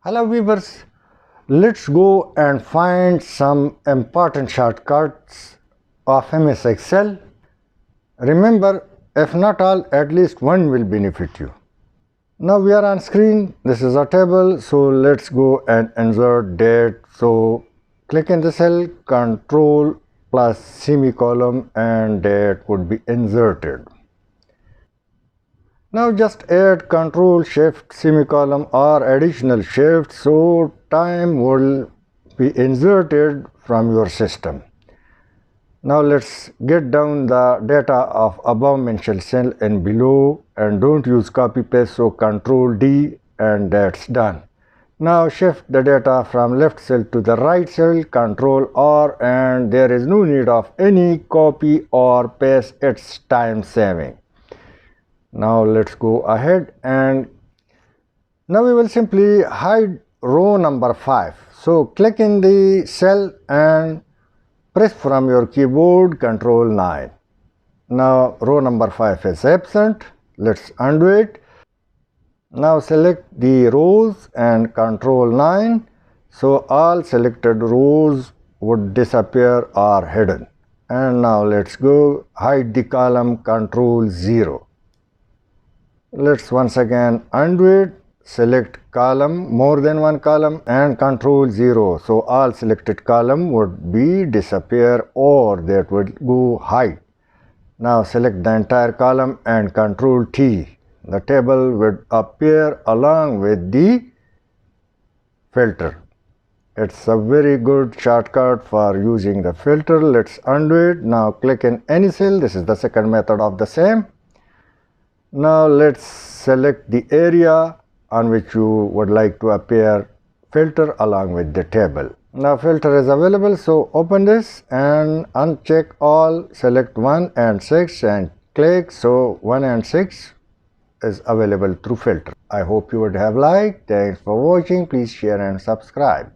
Hello viewers, let's go and find some important shortcuts of MS Excel. Remember, if not all, at least one will benefit you. Now we are on screen. This is a table, so let's go and insert date. So click in the cell, control plus semicolon, and date would be inserted. Now just add control shift semicolon or additional shift, so time will be inserted from your system. Now let's get down the data of above mentioned cell and below, and don't use copy paste, so control D and that's done. Now shift the data from left cell to the right cell, control R, and there is no need of any copy or paste, it's time saving. Now let's go ahead and now we will simply hide row number 5. So click in the cell and press from your keyboard Control 9. Now row number 5 is absent. Let's undo it. Now select the rows and Control 9. So all selected rows would disappear or hidden. And now let's go hide the column, Control 0. Let's once again undo it, select column, more than one column, and Control 0. So all selected column would be disappear or that would go hide. Now select the entire column and Control T. The table would appear along with the filter. It's a very good shortcut for using the filter. Let's undo it. Now click in any cell. This is the second method of the same. Now let's select the area on which you would like to appear filter along with the table. Now filter is available, so open this and uncheck all, select 1 and 6 and click. So 1 and 6 is available through filter. I hope you would have liked. Thanks for watching. Please share and subscribe.